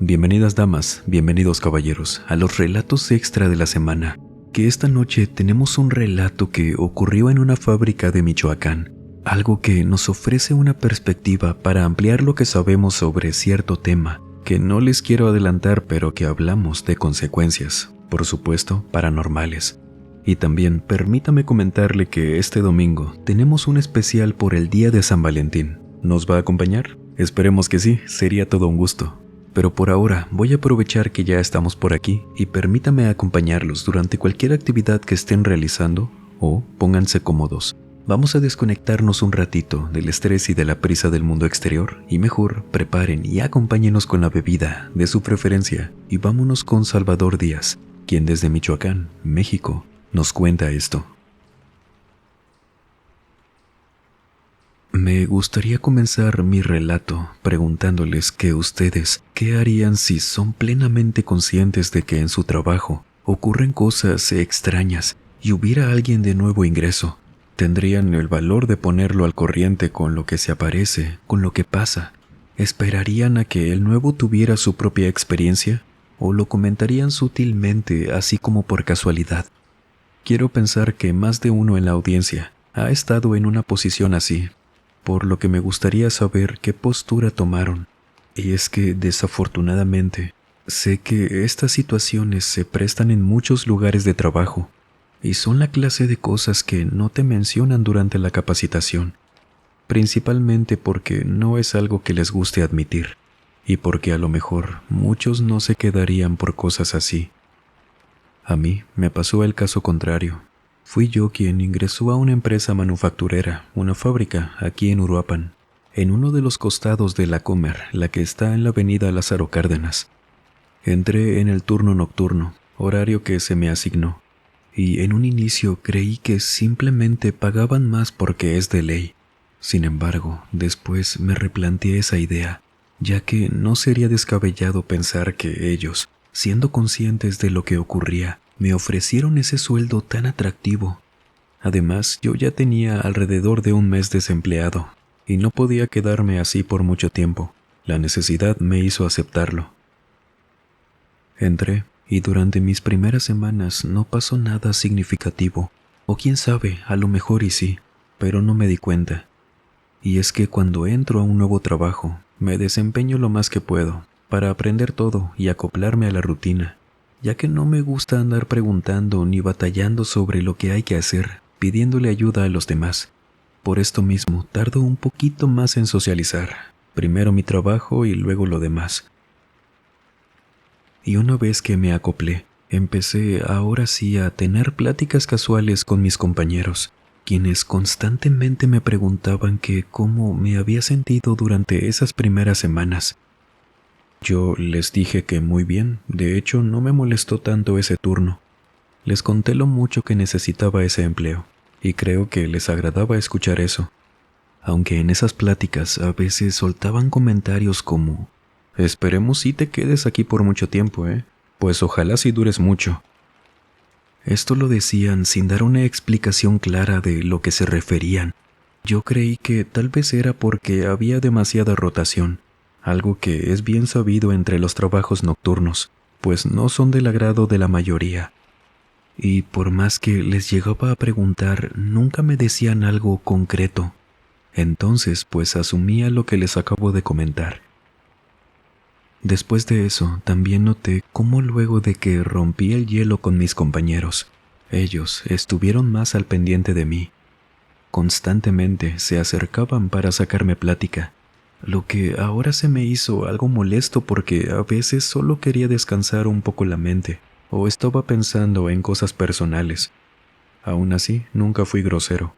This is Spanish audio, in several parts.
Bienvenidas damas, bienvenidos caballeros a los relatos extra de la semana, que esta noche tenemos un relato que ocurrió en una fábrica de Michoacán, algo que nos ofrece una perspectiva para ampliar lo que sabemos sobre cierto tema, que no les quiero adelantar pero que hablamos de consecuencias, por supuesto, paranormales. Y también permítame comentarle que este domingo tenemos un especial por el Día de San Valentín. ¿Nos va a acompañar? Esperemos que sí, sería todo un gusto. Pero por ahora voy a aprovechar que ya estamos por aquí y permítame acompañarlos durante cualquier actividad que estén realizando o pónganse cómodos. Vamos a desconectarnos un ratito del estrés y de la prisa del mundo exterior y mejor preparen y acompáñenos con la bebida de su preferencia y vámonos con Salvador Díaz, quien desde Michoacán, México, nos cuenta esto. Me gustaría comenzar mi relato preguntándoles que ustedes, ¿qué harían si son plenamente conscientes de que en su trabajo ocurren cosas extrañas y hubiera alguien de nuevo ingreso? ¿Tendrían el valor de ponerlo al corriente con lo que se aparece, con lo que pasa? ¿Esperarían a que el nuevo tuviera su propia experiencia? ¿O lo comentarían sutilmente, así como por casualidad? Quiero pensar que más de uno en la audiencia ha estado en una posición así, por lo que me gustaría saber qué postura tomaron. Y es que, desafortunadamente, sé que estas situaciones se prestan en muchos lugares de trabajo, y son la clase de cosas que no te mencionan durante la capacitación, principalmente porque no es algo que les guste admitir, y porque a lo mejor muchos no se quedarían por cosas así. A mí me pasó el caso contrario. Fui yo quien ingresó a una empresa manufacturera, una fábrica, aquí en Uruapan, en uno de los costados de la Comer, la que está en la avenida Lázaro Cárdenas. Entré en el turno nocturno, horario que se me asignó, y en un inicio creí que simplemente pagaban más porque es de ley. Sin embargo, después me replanteé esa idea, ya que no sería descabellado pensar que ellos, siendo conscientes de lo que ocurría, me ofrecieron ese sueldo tan atractivo. Además, yo ya tenía alrededor de un mes desempleado, y no podía quedarme así por mucho tiempo. La necesidad me hizo aceptarlo. Entré, y durante mis primeras semanas no pasó nada significativo, o quién sabe, a lo mejor y sí, pero no me di cuenta. Y es que cuando entro a un nuevo trabajo, me desempeño lo más que puedo, para aprender todo y acoplarme a la rutina, ya que no me gusta andar preguntando ni batallando sobre lo que hay que hacer, pidiéndole ayuda a los demás. Por esto mismo, tardo un poquito más en socializar, primero mi trabajo y luego lo demás. Y una vez que me acoplé, empecé ahora sí a tener pláticas casuales con mis compañeros, quienes constantemente me preguntaban que cómo me había sentido durante esas primeras semanas. Yo les dije que muy bien, de hecho no me molestó tanto ese turno. Les conté lo mucho que necesitaba ese empleo, y creo que les agradaba escuchar eso. Aunque en esas pláticas a veces soltaban comentarios como: esperemos si te quedes aquí por mucho tiempo, pues ojalá si dures mucho. Esto lo decían sin dar una explicación clara de lo que se referían. Yo creí que tal vez era porque había demasiada rotación, algo que es bien sabido entre los trabajos nocturnos, pues no son del agrado de la mayoría. Y por más que les llegaba a preguntar, nunca me decían algo concreto. Entonces, pues asumía lo que les acabo de comentar. Después de eso, también noté cómo luego de que rompí el hielo con mis compañeros, ellos estuvieron más al pendiente de mí. Constantemente se acercaban para sacarme plática, lo que ahora se me hizo algo molesto porque a veces solo quería descansar un poco la mente o estaba pensando en cosas personales. Aún así, nunca fui grosero.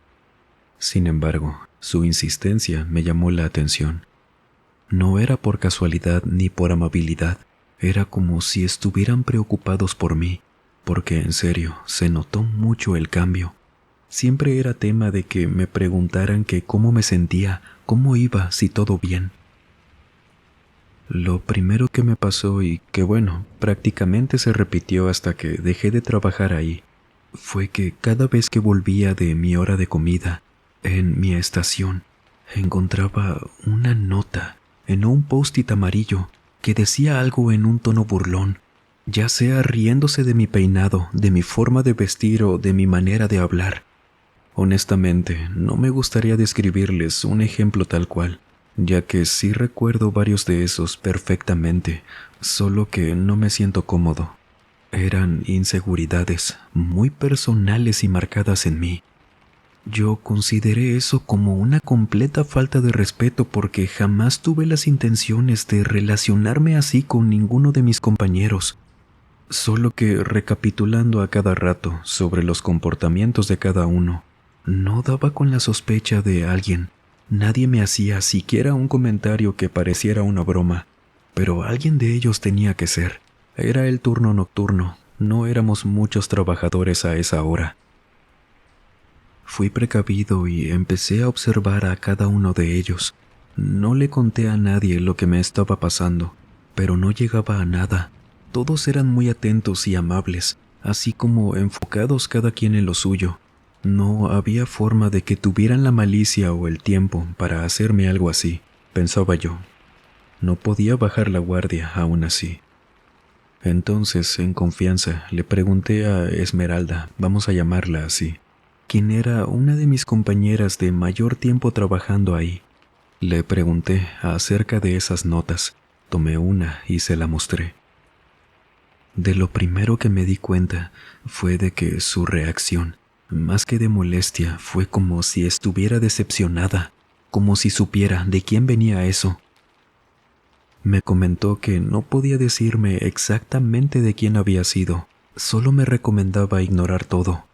Sin embargo, su insistencia me llamó la atención. No era por casualidad ni por amabilidad, era como si estuvieran preocupados por mí, porque en serio, se notó mucho el cambio. Siempre era tema de que me preguntaran que cómo me sentía, cómo iba, si todo bien. Lo primero que me pasó y que bueno, prácticamente se repitió hasta que dejé de trabajar ahí, fue que cada vez que volvía de mi hora de comida, en mi estación, encontraba una nota en un post-it amarillo que decía algo en un tono burlón, ya sea riéndose de mi peinado, de mi forma de vestir o de mi manera de hablar. Honestamente, no me gustaría describirles un ejemplo tal cual, ya que sí recuerdo varios de esos perfectamente, solo que no me siento cómodo. Eran inseguridades muy personales y marcadas en mí. Yo consideré eso como una completa falta de respeto porque jamás tuve las intenciones de relacionarme así con ninguno de mis compañeros. Solo que recapitulando a cada rato sobre los comportamientos de cada uno, no daba con la sospecha de alguien. Nadie me hacía siquiera un comentario que pareciera una broma, pero alguien de ellos tenía que ser. Era el turno nocturno, no éramos muchos trabajadores a esa hora. Fui precavido y empecé a observar a cada uno de ellos. No le conté a nadie lo que me estaba pasando, pero no llegaba a nada. Todos eran muy atentos y amables, así como enfocados cada quien en lo suyo. No había forma de que tuvieran la malicia o el tiempo para hacerme algo así, pensaba yo. No podía bajar la guardia aún así. Entonces, en confianza, le pregunté a Esmeralda, vamos a llamarla así, quien era una de mis compañeras de mayor tiempo trabajando ahí. Le pregunté acerca de esas notas, tomé una y se la mostré. De lo primero que me di cuenta fue de que su reacción, más que de molestia, fue como si estuviera decepcionada, como si supiera de quién venía eso. Me comentó que no podía decirme exactamente de quién había sido, solo me recomendaba ignorar todo.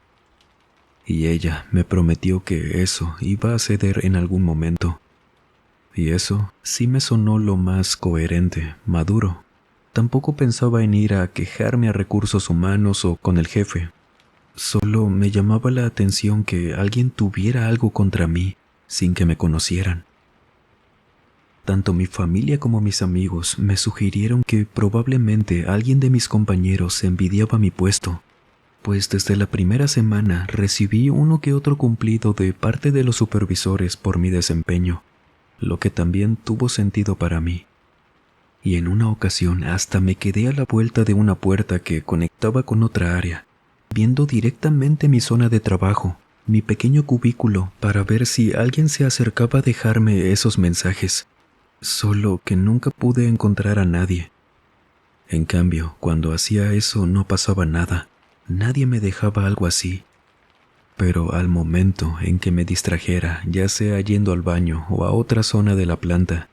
Y ella me prometió que eso iba a ceder en algún momento. Y eso sí me sonó lo más coherente, maduro. Tampoco pensaba en ir a quejarme a recursos humanos o con el jefe. Solo me llamaba la atención que alguien tuviera algo contra mí sin que me conocieran. Tanto mi familia como mis amigos me sugirieron que probablemente alguien de mis compañeros envidiaba mi puesto, pues desde la primera semana recibí uno que otro cumplido de parte de los supervisores por mi desempeño, lo que también tuvo sentido para mí. Y en una ocasión hasta me quedé a la vuelta de una puerta que conectaba con otra área, viendo directamente mi zona de trabajo, mi pequeño cubículo, para ver si alguien se acercaba a dejarme esos mensajes. Solo que nunca pude encontrar a nadie. En cambio, cuando hacía eso no pasaba nada. Nadie me dejaba algo así. Pero al momento en que me distrajera, ya sea yendo al baño o a otra zona de la planta,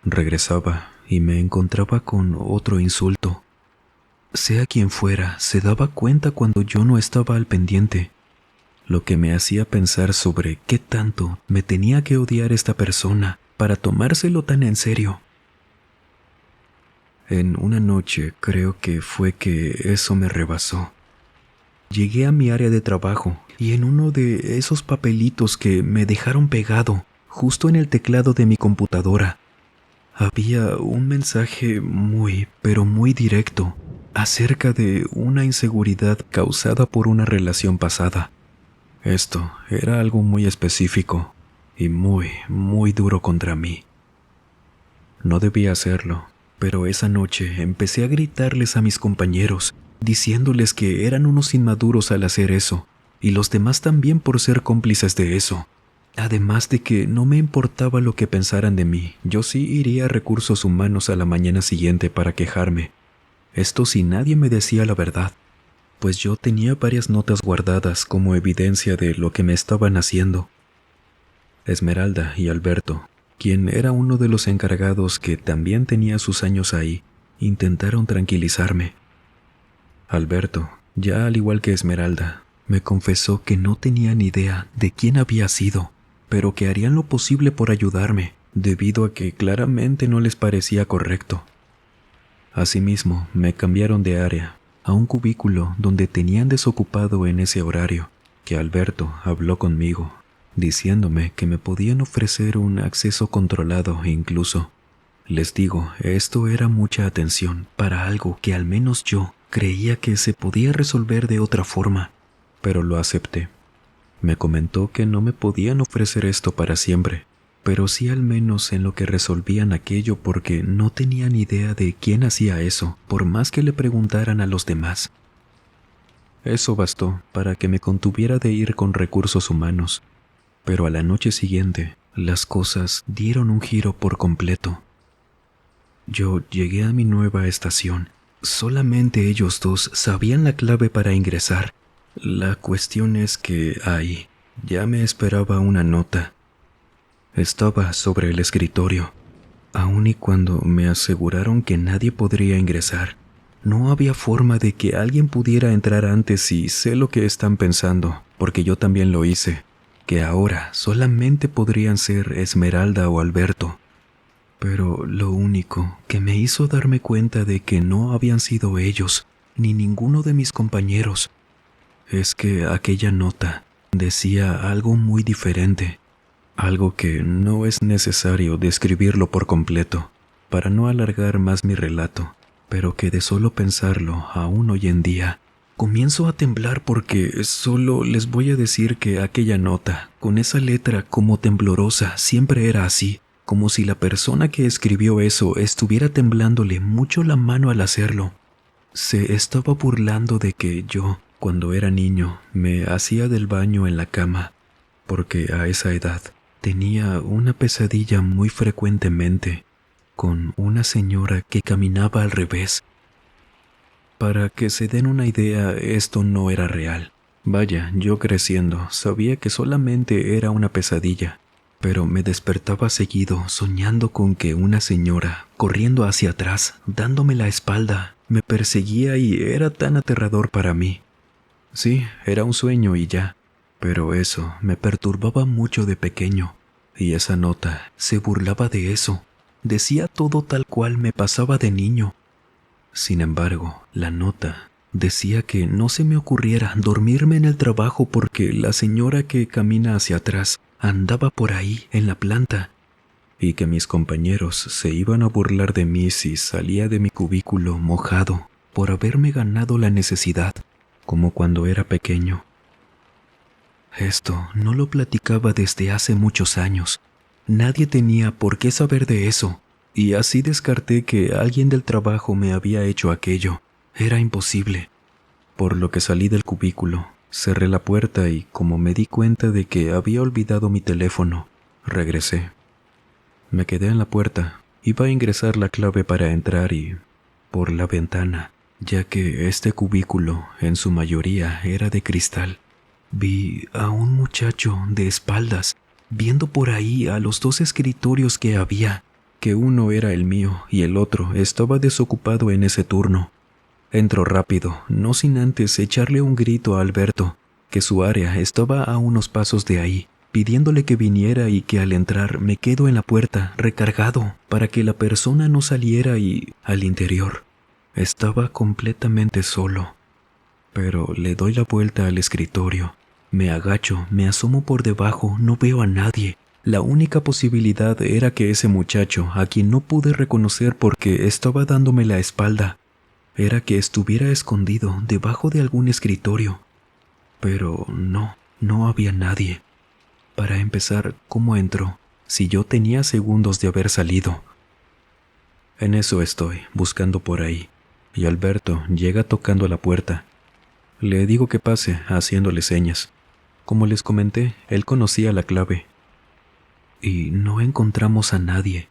regresaba y me encontraba con otro insulto. Sea quien fuera, se daba cuenta cuando yo no estaba al pendiente, lo que me hacía pensar sobre qué tanto me tenía que odiar esta persona para tomárselo tan en serio. En una noche creo que fue que eso me rebasó. Llegué a mi área de trabajo y en uno de esos papelitos que me dejaron pegado justo en el teclado de mi computadora, había un mensaje muy, pero muy directo acerca de una inseguridad causada por una relación pasada. Esto era algo muy específico y muy, muy duro contra mí. No debía hacerlo, pero esa noche empecé a gritarles a mis compañeros, diciéndoles que eran unos inmaduros al hacer eso, y los demás también por ser cómplices de eso. Además de que no me importaba lo que pensaran de mí, yo sí iría a recursos humanos a la mañana siguiente para quejarme. Esto si nadie me decía la verdad, pues yo tenía varias notas guardadas como evidencia de lo que me estaban haciendo. Esmeralda y Alberto, quien era uno de los encargados que también tenía sus años ahí, intentaron tranquilizarme. Alberto, ya al igual que Esmeralda, me confesó que no tenía ni idea de quién había sido, pero que harían lo posible por ayudarme, debido a que claramente no les parecía correcto. Asimismo, me cambiaron de área, a un cubículo donde tenían desocupado en ese horario, que Alberto habló conmigo, diciéndome que me podían ofrecer un acceso controlado incluso. Les digo, esto era mucha atención para algo que al menos yo creía que se podía resolver de otra forma, pero lo acepté. Me comentó que no me podían ofrecer esto para siempre, pero sí al menos en lo que resolvían aquello porque no tenían idea de quién hacía eso, por más que le preguntaran a los demás. Eso bastó para que me contuviera de ir con recursos humanos, pero a la noche siguiente las cosas dieron un giro por completo. Yo llegué a mi nueva estación. Solamente ellos dos sabían la clave para ingresar. La cuestión es que ahí ya me esperaba una nota. Estaba sobre el escritorio, aun y cuando me aseguraron que nadie podría ingresar. No había forma de que alguien pudiera entrar antes y sé lo que están pensando, porque yo también lo hice, que ahora solamente podrían ser Esmeralda o Alberto. Pero lo único que me hizo darme cuenta de que no habían sido ellos, ni ninguno de mis compañeros, es que aquella nota decía algo muy diferente, algo que no es necesario describirlo por completo, para no alargar más mi relato, pero que de solo pensarlo aún hoy en día, comienzo a temblar porque solo les voy a decir que aquella nota, con esa letra como temblorosa, siempre era así, como si la persona que escribió eso estuviera temblándole mucho la mano al hacerlo. Se estaba burlando de que yo, cuando era niño, me hacía del baño en la cama, porque a esa edad tenía una pesadilla muy frecuentemente con una señora que caminaba al revés. Para que se den una idea, esto no era real. Vaya, yo creciendo sabía que solamente era una pesadilla, pero me despertaba seguido soñando con que una señora, corriendo hacia atrás, dándome la espalda, me perseguía y era tan aterrador para mí. Sí, era un sueño y ya, pero eso me perturbaba mucho de pequeño, y esa nota se burlaba de eso. Decía todo tal cual me pasaba de niño. Sin embargo, la nota decía que no se me ocurriera dormirme en el trabajo porque la señora que camina hacia atrás andaba por ahí en la planta y que mis compañeros se iban a burlar de mí si salía de mi cubículo mojado por haberme ganado la necesidad, como cuando era pequeño. Esto no lo platicaba desde hace muchos años. Nadie tenía por qué saber de eso, y así descarté que alguien del trabajo me había hecho aquello. Era imposible. Por lo que salí del cubículo, cerré la puerta y como me di cuenta de que había olvidado mi teléfono, regresé. Me quedé en la puerta. Iba a ingresar la clave para entrar y por la ventana, ya que este cubículo en su mayoría era de cristal. Vi a un muchacho de espaldas, viendo por ahí a los dos escritorios que había, que uno era el mío y el otro estaba desocupado en ese turno. Entró rápido, no sin antes echarle un grito a Alberto, que su área estaba a unos pasos de ahí, pidiéndole que viniera y que al entrar me quedo en la puerta, recargado, para que la persona no saliera y, al interior, estaba completamente solo. Pero le doy la vuelta al escritorio. Me agacho, me asomo por debajo, no veo a nadie. La única posibilidad era que ese muchacho, a quien no pude reconocer porque estaba dándome la espalda, era que estuviera escondido debajo de algún escritorio. Pero no había nadie. Para empezar, ¿cómo entró? Si yo tenía segundos de haber salido. En eso estoy, buscando por ahí, y Alberto llega tocando a la puerta. Le digo que pase, haciéndole señas. Como les comenté, él conocía la clave. Y no encontramos a nadie.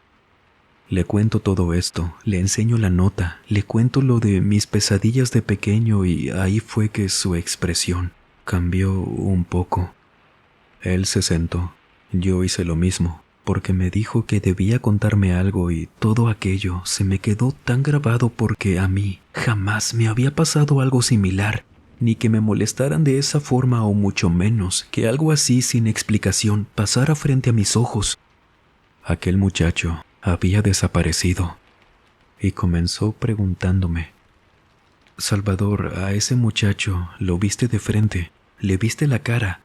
Le cuento todo esto, le enseño la nota, le cuento lo de mis pesadillas de pequeño y ahí fue que su expresión cambió un poco. Él se sentó. Yo hice lo mismo, porque me dijo que debía contarme algo y todo aquello se me quedó tan grabado porque a mí jamás me había pasado algo similar, ni que me molestaran de esa forma o mucho menos que algo así sin explicación pasara frente a mis ojos. Aquel muchacho había desaparecido y comenzó preguntándome: Salvador, a ese muchacho lo viste de frente, le viste la cara.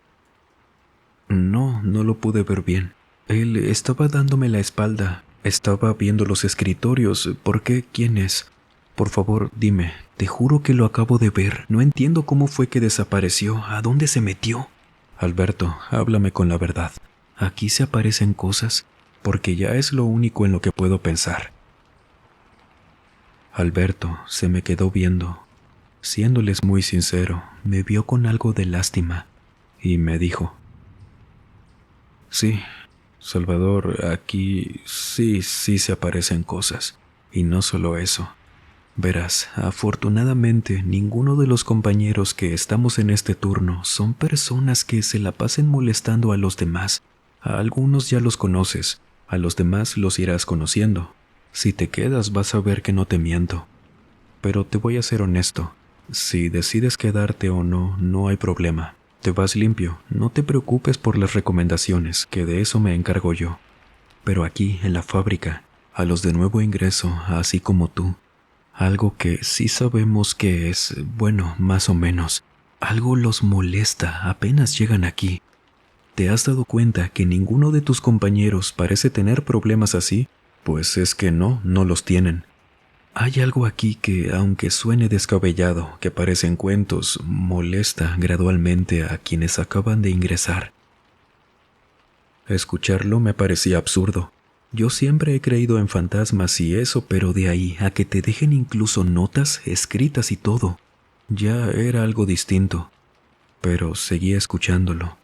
No lo pude ver bien. Él estaba dándome la espalda, estaba viendo los escritorios. ¿Por qué? ¿Quién es? Por favor, dime, te juro que lo acabo de ver. No entiendo cómo fue que desapareció, a dónde se metió. Alberto, háblame con la verdad. Aquí se aparecen cosas. porque ya es lo único en lo que puedo pensar. Alberto se me quedó viendo. Siéndoles muy sincero, me vio con algo de lástima y me dijo: Sí, Salvador, aquí sí se aparecen cosas. Y no solo eso. Verás, afortunadamente ninguno de los compañeros que estamos en este turno son personas que se la pasen molestando a los demás. A algunos ya los conoces, a los demás los irás conociendo. Si te quedas vas a ver que no te miento. Pero te voy a ser honesto. Si decides quedarte o no, no hay problema. Te vas limpio, no te preocupes por las recomendaciones, que de eso me encargo yo. Pero aquí, en la fábrica, a los de nuevo ingreso, así como tú, algo que sí sabemos que es, bueno, más o menos, algo los molesta apenas llegan aquí. ¿Te has dado cuenta que ninguno de tus compañeros parece tener problemas así? Pues es que no los tienen. Hay algo aquí que, aunque suene descabellado, que parecen cuentos, molesta gradualmente a quienes acaban de ingresar. Escucharlo me parecía absurdo. Yo siempre he creído en fantasmas y eso, pero de ahí a que te dejen incluso notas escritas y todo, ya era algo distinto. Pero seguía escuchándolo.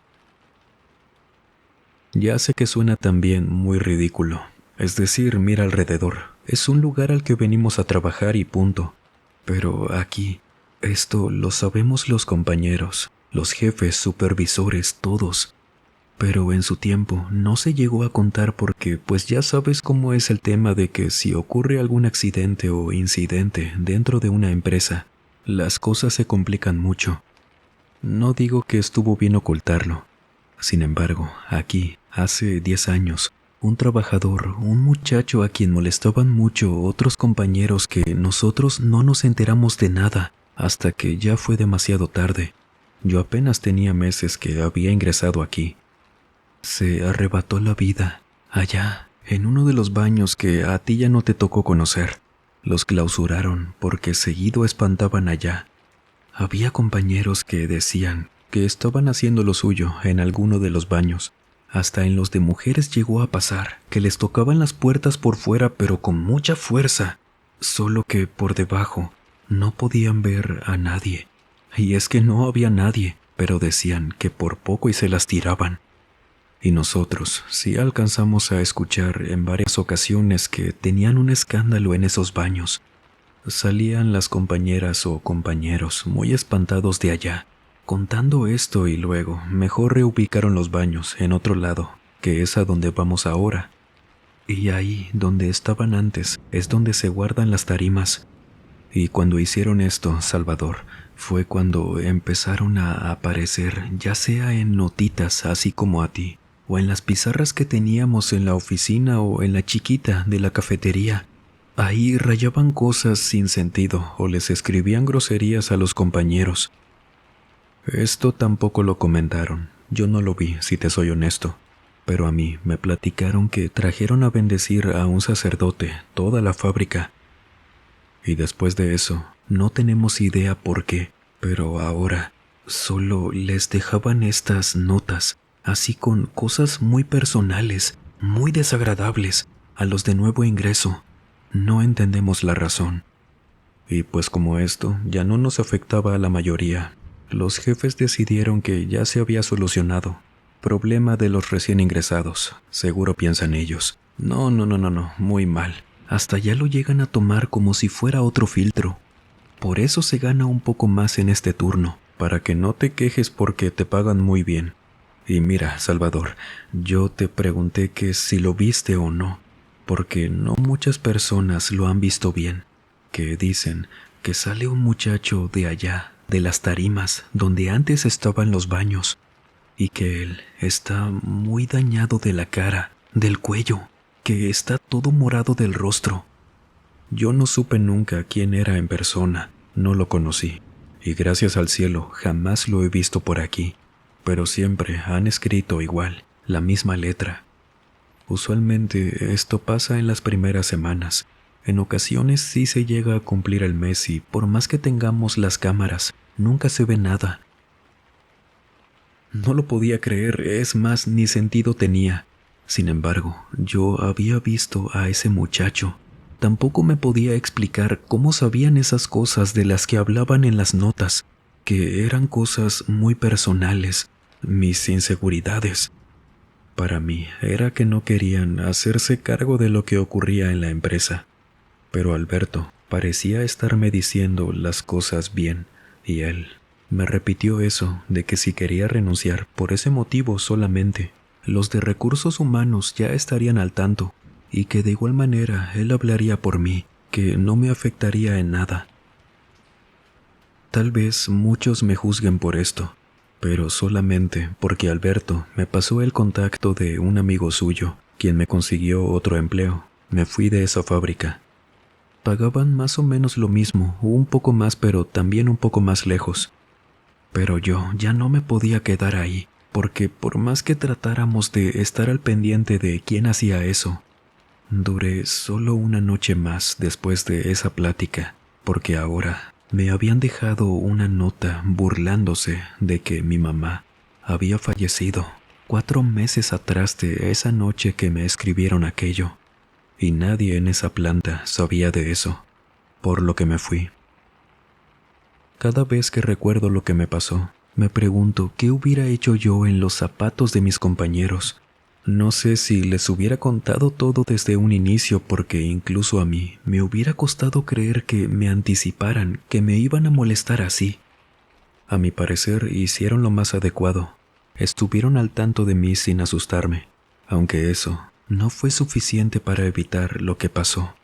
Ya sé que suena también muy ridículo. Es decir, mira alrededor. Es un lugar al que venimos a trabajar y punto. Pero aquí, esto lo sabemos los compañeros, los jefes, supervisores, todos. Pero en su tiempo no se llegó a contar porque pues ya sabes cómo es el tema de que si ocurre algún accidente o incidente dentro de una empresa, las cosas se complican mucho. No digo que estuvo bien ocultarlo. Sin embargo, aquí, hace 10 años, un trabajador, un muchacho a quien molestaban mucho otros compañeros que nosotros no nos enteramos de nada hasta que ya fue demasiado tarde. Yo apenas tenía meses que había ingresado aquí. Se arrebató la vida, allá, en uno de los baños que a ti ya no te tocó conocer. Los clausuraron porque seguido espantaban allá. Había compañeros que decían que estaban haciendo lo suyo en alguno de los baños. Hasta en los de mujeres llegó a pasar que les tocaban las puertas por fuera pero con mucha fuerza, solo que por debajo no podían ver a nadie. Y es que no había nadie, pero decían que por poco y se las tiraban. Y nosotros sí alcanzamos a escuchar en varias ocasiones que tenían un escándalo en esos baños. Salían las compañeras o compañeros muy espantados de allá, contando esto y luego mejor reubicaron los baños en otro lado, que es a donde vamos ahora. Y ahí donde estaban antes es donde se guardan las tarimas. Y cuando hicieron esto, Salvador, fue cuando empezaron a aparecer, ya sea en notitas así como a ti, o en las pizarras que teníamos en la oficina o en la chiquita de la cafetería. Ahí rayaban cosas sin sentido o les escribían groserías a los compañeros. Esto tampoco lo comentaron, yo no lo vi, si te soy honesto, pero a mí me platicaron que trajeron a bendecir a un sacerdote toda la fábrica. Y después de eso, no tenemos idea por qué, pero ahora solo les dejaban estas notas, así con cosas muy personales, muy desagradables, a los de nuevo ingreso. No entendemos la razón. Y pues como esto ya no nos afectaba a la mayoría, los jefes decidieron que ya se había solucionado. Problema de los recién ingresados, seguro piensan ellos. No, muy mal. Hasta ya lo llegan a tomar como si fuera otro filtro. Por eso se gana un poco más en este turno, para que no te quejes porque te pagan muy bien. Y mira, Salvador, yo te pregunté que si lo viste o no, porque no muchas personas lo han visto bien, que dicen que sale un muchacho de allá, de las tarimas, donde antes estaban los baños, y que él está muy dañado de la cara, del cuello, que está todo morado del rostro. Yo no supe nunca quién era en persona, no lo conocí, y gracias al cielo jamás lo he visto por aquí, pero siempre han escrito igual, la misma letra. Usualmente esto pasa en las primeras semanas. En ocasiones sí se llega a cumplir el mes y por más que tengamos las cámaras, nunca se ve nada. No lo podía creer, es más, ni sentido tenía. Sin embargo, yo había visto a ese muchacho. Tampoco me podía explicar cómo sabían esas cosas de las que hablaban en las notas, que eran cosas muy personales, mis inseguridades. Para mí era que no querían hacerse cargo de lo que ocurría en la empresa. Pero Alberto parecía estarme diciendo las cosas bien, y él me repitió eso de que si quería renunciar por ese motivo solamente, los de recursos humanos ya estarían al tanto, y que de igual manera él hablaría por mí, que no me afectaría en nada. Tal vez muchos me juzguen por esto, pero solamente porque Alberto me pasó el contacto de un amigo suyo, quien me consiguió otro empleo. Me fui de esa fábrica. Pagaban más o menos lo mismo, o un poco más, pero también un poco más lejos. Pero yo ya no me podía quedar ahí, porque por más que tratáramos de estar al pendiente de quién hacía eso, duré solo una noche más después de esa plática, porque ahora me habían dejado una nota burlándose de que mi mamá había fallecido 4 meses atrás de esa noche que me escribieron aquello, y nadie en esa planta sabía de eso, por lo que me fui. Cada vez que recuerdo lo que me pasó, me pregunto qué hubiera hecho yo en los zapatos de mis compañeros. No sé si les hubiera contado todo desde un inicio, porque incluso a mí me hubiera costado creer que me anticiparan, que me iban a molestar así. A mi parecer hicieron lo más adecuado. Estuvieron al tanto de mí sin asustarme, aunque eso no fue suficiente para evitar lo que pasó.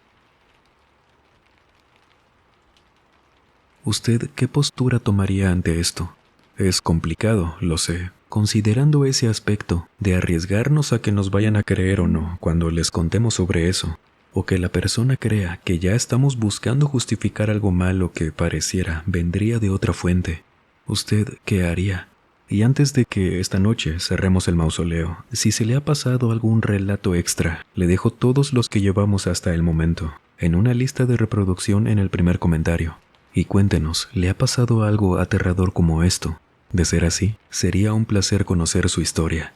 ¿Usted qué postura tomaría ante esto? Es complicado, lo sé, considerando ese aspecto de arriesgarnos a que nos vayan a creer o no cuando les contemos sobre eso, o que la persona crea que ya estamos buscando justificar algo malo que pareciera vendría de otra fuente. ¿Usted qué haría? Y antes de que esta noche cerremos el mausoleo, si se le ha pasado algún relato extra, le dejo todos los que llevamos hasta el momento en una lista de reproducción en el primer comentario. Y cuéntenos, ¿le ha pasado algo aterrador como esto? De ser así, sería un placer conocer su historia.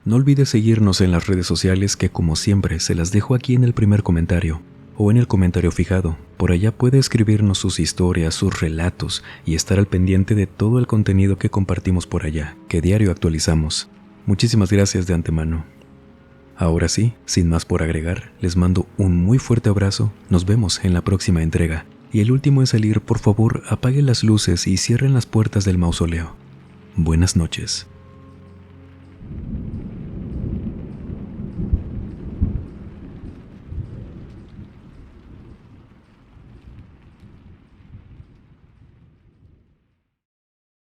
No olvide seguirnos en las redes sociales que, como siempre, se las dejo aquí en el primer comentario o en el comentario fijado. Por allá puede escribirnos sus historias, sus relatos y estar al pendiente de todo el contenido que compartimos por allá, que diario actualizamos. Muchísimas gracias de antemano. Ahora sí, sin más por agregar, les mando un muy fuerte abrazo, nos vemos en la próxima entrega. Y el último en salir, por favor, apaguen las luces y cierren las puertas del mausoleo. Buenas noches.